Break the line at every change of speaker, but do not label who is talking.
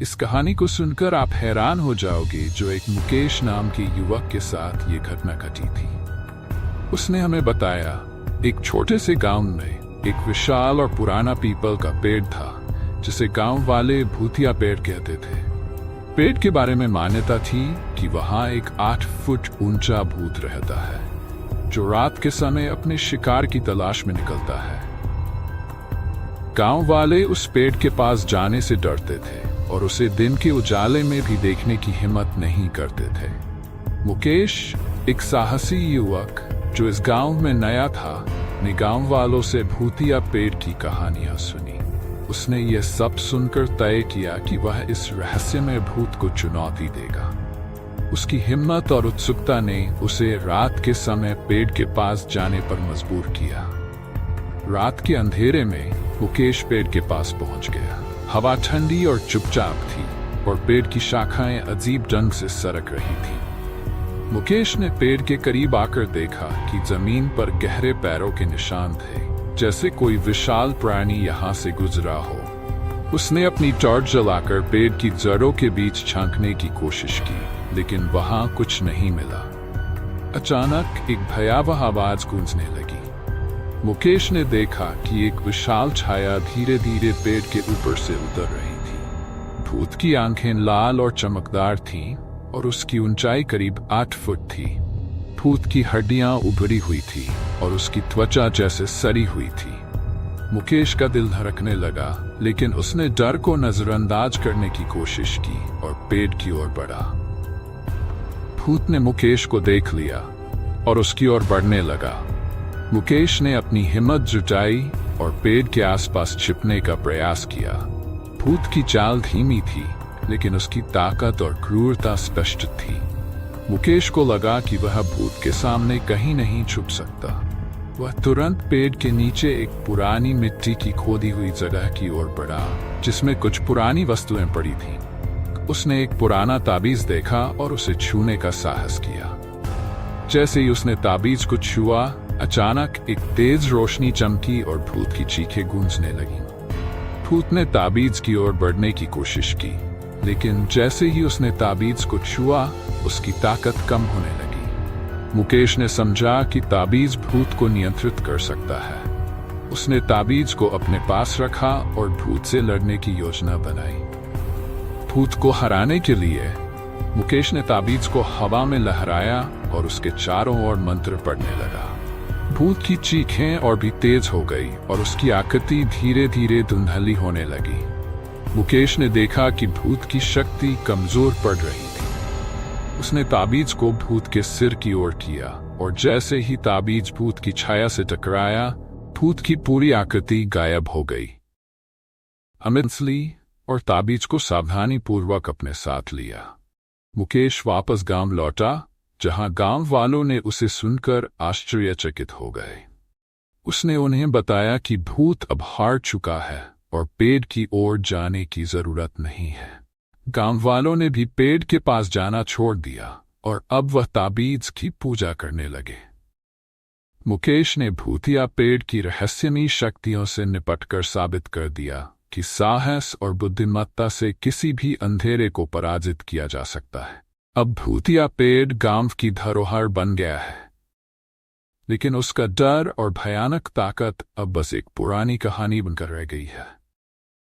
इस कहानी को सुनकर आप हैरान हो जाओगे जो एक मुकेश नाम के युवक के साथ ये घटना घटी थी। उसने हमें बताया एक छोटे से गांव में एक विशाल और पुराना पीपल का पेड़ था जिसे गांव वाले भूतिया पेड़ कहते थे। पेड़ के बारे में मान्यता थी कि वहां एक 8 फुट ऊंचा भूत रहता है जो रात के समय अपने शिकार की तलाश में निकलता है। गांव वाले उस पेड़ के पास जाने से डरते थे और उसे दिन के उजाले में भी देखने की हिम्मत नहीं करते थे। मुकेश, एक साहसी युवक जो इस गांव में नया था, ने गांव वालों से भूतिया पेड़ की कहानियां सुनी। उसने यह सब सुनकर तय किया कि वह इस रहस्यमय भूत को चुनौती देगा। उसकी हिम्मत और उत्सुकता ने उसे रात के समय पेड़ के पास जाने पर मजबूर किया। रात के अंधेरे में मुकेश पेड़ के पास पहुंच गया। हवा ठंडी और चुपचाप थी और पेड़ की शाखाएं अजीब ढंग से सरक रही थी। मुकेश ने पेड़ के करीब आकर देखा कि जमीन पर गहरे पैरों के निशान थे, जैसे कोई विशाल प्राणी यहां से गुजरा हो। उसने अपनी टॉर्च जलाकर पेड़ की जड़ों के बीच झांकने की कोशिश की, लेकिन वहां कुछ नहीं मिला। अचानक एक भयावह आवाज गूंजने लगी। मुकेश ने देखा कि एक विशाल छाया धीरे धीरे पेड़ के ऊपर से उतर रही थी। भूत की आंखें लाल और चमकदार थीं और उसकी ऊंचाई करीब 8 फुट थी। भूत की हड्डियां उभरी हुई थी और उसकी त्वचा जैसे सड़ी हुई थी। मुकेश का दिल धड़कने लगा, लेकिन उसने डर को नजरअंदाज करने की कोशिश की और पेड़ की ओर बढ़ा। भूत ने मुकेश को देख लिया और उसकी ओर बढ़ने लगा। मुकेश ने अपनी हिम्मत जुटाई और पेड़ के आसपास छिपने का प्रयास किया। भूत की चाल धीमी थी, लेकिन उसकी ताकत और क्रूरता स्पष्ट थी। मुकेश को लगा कि वह भूत के सामने कहीं नहीं छुप सकता। वह तुरंत पेड़ के नीचे एक पुरानी मिट्टी की खोदी हुई जगह की ओर बढ़ा, जिसमें कुछ पुरानी वस्तुएं पड़ी थीं। उसने एक पुराना ताबीज देखा और उसे छूने का साहस किया। जैसे ही उसने ताबीज को छुआ, अचानक एक तेज रोशनी चमकी और भूत की चीखें गूंजने लगीं। भूत ने ताबीज की ओर बढ़ने की कोशिश की, लेकिन जैसे ही उसने ताबीज को छुआ, उसकी ताकत कम होने लगी। मुकेश ने समझा कि ताबीज भूत को नियंत्रित कर सकता है। उसने ताबीज को अपने पास रखा और भूत से लड़ने की योजना बनाई। भूत को हराने के लिए मुकेश ने ताबीज को हवा में लहराया और उसके चारों ओर मंत्र पढ़ने लगा। भूत की चीखें और भी तेज हो गई और उसकी आकृति धीरे धीरे धुंधली होने लगी। मुकेश ने देखा कि भूत की शक्ति कमजोर पड़ रही थी। उसने ताबीज को भूत के सिर की ओर किया और जैसे ही ताबीज भूत की छाया से टकराया, भूत की पूरी आकृति गायब हो गई। अमित ली और ताबीज को सावधानी पूर्वक अपने साथ लिया। मुकेश वापस गांव लौटा, जहां गांव वालों ने उसे सुनकर आश्चर्यचकित हो गए। उसने उन्हें बताया कि भूत अब हार चुका है और पेड़ की ओर जाने की जरूरत नहीं है। गांव वालों ने भी पेड़ के पास जाना छोड़ दिया और अब वह ताबीज की पूजा करने लगे। मुकेश ने भूतिया पेड़ की रहस्यमयी शक्तियों से निपटकर साबित कर दिया कि साहस और बुद्धिमत्ता से किसी भी अंधेरे को पराजित किया जा सकता है। अब भूतिया पेड़ गांव की धरोहर बन गया है, लेकिन उसका डर और भयानक ताकत अब बस एक पुरानी कहानी बनकर रह गई है।